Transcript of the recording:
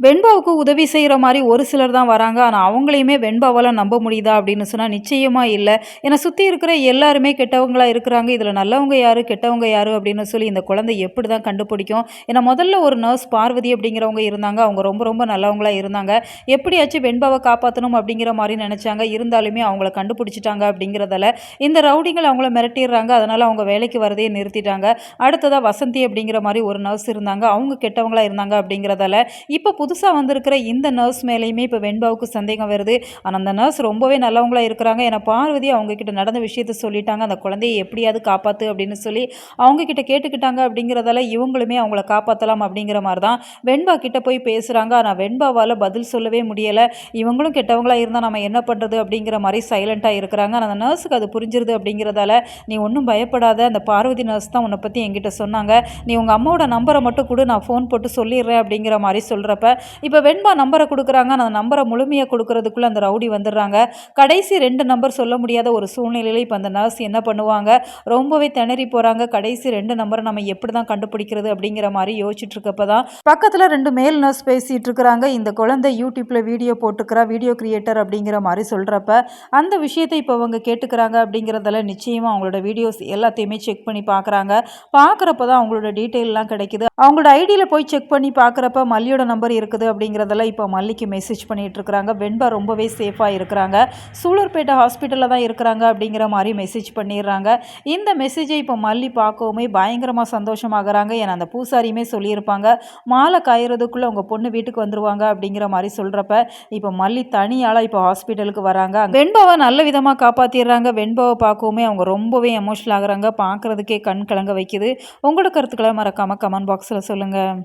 வெண்பாவுக்கு உதவி செய்கிற மாதிரி ஒரு சிலர் தான் வராங்க. ஆனால் அவங்களையுமே வெண்பாவால் நம்ப முடியுதா அப்படின்னு சொன்னால் நிச்சயமாக இல்லை. ஏன்னா சுற்றி இருக்கிற எல்லாருமே கெட்டவங்களா இருக்கிறாங்க. இதில் நல்லவங்க யார் கெட்டவங்க யார் அப்படின்னு சொல்லி இந்த குழந்தை எப்படி தான் கண்டுபிடிக்கும்? ஏன்னா முதல்ல ஒரு நர்ஸ் பார்வதி அப்படிங்கிறவங்க இருந்தாங்க. அவங்க ரொம்ப ரொம்ப நல்லவங்களா இருந்தாங்க. எப்படியாச்சும் வெண்பாவை காப்பாற்றணும் அப்படிங்கிற மாதிரி நினச்சாங்க. இருந்தாலுமே அவங்கள கண்டுபிடிச்சிட்டாங்க அப்படிங்கிறதால இந்த ரவுடிகள் அவங்கள மிரட்டிடுறாங்க. அதனால் அவங்க வேலைக்கு வரதையே நிறுத்திட்டாங்க. அடுத்ததாக வசந்தி அப்படிங்கிற மாதிரி ஒரு நர்ஸ் இருந்தாங்க. அவங்க கெட்டவங்களா இருந்தாங்க அப்படிங்கிறதால இப்போ புதுசா வந்திருக்கிற இந்த நர்ஸ் மேலேயுமே இப்போ வெண்பாவுக்கு சந்தேகம் வருது. ஆனா அந்த நர்ஸ் ரொம்பவே நல்லவங்களா இருக்கிறாங்க. ஏன்னா பார்வதி அவங்க கிட்ட நடந்த விஷயத்த சொல்லிட்டாங்க. அந்த குழந்தையை எப்படியாவது காப்பாத்து அப்படின்னு சொல்லி அவங்க கிட்ட கேட்டுக்கிட்டாங்க அப்படிங்கிறதால இவங்களுமே அவங்கள காப்பாற்றலாம் அப்படிங்கிற மாதிரி தான் வெண்பா கிட்ட போய் பேசுகிறாங்க. ஆனால் வெண்பாவால் பதில் சொல்லவே முடியலை. இவங்களும் கெட்டவங்களா இருந்தால் நம்ம என்ன பண்ணுறது அப்படிங்கிற மாதிரி சைலண்ட்டாக இருக்கிறாங்க. ஆனால் அந்த நர்ஸுக்கு அது புரிஞ்சிருது அப்படிங்கிறதால நீ ஒன்றும் பயப்படாத, அந்த பார்வதி நர்ஸ் தான் உன்னை பற்றி என்கிட்ட சொன்னாங்க. நீ உங்கள் அம்மாவோட நம்பரை மட்டும் கொடு, நான் ஃபோன் போட்டு சொல்லிடுறேன் அப்படிங்கிற மாதிரி சொல்கிறப்ப இப்போ வெண்பா நம்பரை கொடுக்குறாங்க. அந்த நம்பரை முழுமையாக கொடுக்கறதுக்குள்ளே அந்த ரவுடி வந்துடுறாங்க. கடைசி 2 நம்பர் சொல்ல முடியாத ஒரு சூழ்நிலையில் இப்போ அந்த நர்ஸ் என்ன பண்ணுவாங்க, ரொம்பவே திணறி போகிறாங்க. கடைசி 2 நம்பரை நம்ம எப்படி தான் கண்டுபிடிக்கிறது அப்படிங்கிற மாதிரி யோசிச்சுட்டு இருக்கப்ப தான் பக்கத்தில் 2 மேல் நர்ஸ் பேசிகிட்டு இருக்கிறாங்க. இந்த குழந்தை யூடியூப்பில் வீடியோ போட்டுக்கிறா, வீடியோ கிரியேட்டர் அப்படிங்கிற மாதிரி சொல்கிறப்ப அந்த விஷயத்தை இப்போ அவங்க கேட்டுக்கிறாங்க. அப்படிங்கிறதால நிச்சயமாக அவங்களோட வீடியோஸ் எல்லாத்தையுமே செக் பண்ணி பார்க்குறாங்க. பார்க்குறப்ப தான் அவங்களோட டீட்டெயிலெலாம் கிடைக்குது. அவங்களோட ஐடியில் போய் செக் பண்ணி பார்க்குறப்ப மல்லியோட நம்பர் இருக்குது அப்படிங்கிறதெல்லாம் இப்போ மல்லிக்கு மெசேஜ் பண்ணிட்டு இருக்கிறாங்க. வெண்பா ரொம்பவே சேஃபாக இருக்கிறாங்க, சூலூர்பேட்டை ஹாஸ்பிட்டலில் தான் இருக்கிறாங்க அப்படிங்கிற மாதிரி மெசேஜ் பண்ணிடுறாங்க. இந்த மெசேஜை இப்போ மல்லி பார்க்கவுமே பயங்கரமாக சந்தோஷமாகறாங்க. ஏன்னா அந்த பூசாரியுமே சொல்லியிருப்பாங்க, மாலை காயறதுக்குள்ளே உங்கள் பொண்ணு வீட்டுக்கு வந்துருவாங்க அப்படிங்கிற மாதிரி சொல்கிறப்ப இப்போ மல்லி தனியாளாக இப்போ ஹாஸ்பிட்டலுக்கு வராங்க. வெண்பாவை நல்ல விதமாக காப்பாற்றிடுறாங்க. வெண்பாவை பார்க்கவுமே அவங்க ரொம்பவே எமோஷனல் ஆகுறாங்க. பார்க்குறதுக்கே கண் கலங்க வைக்குது. உங்களோட கருத்துக்களை மறக்காமல் கமெண்ட் பாக்ஸில் சொல்லுங்கள்.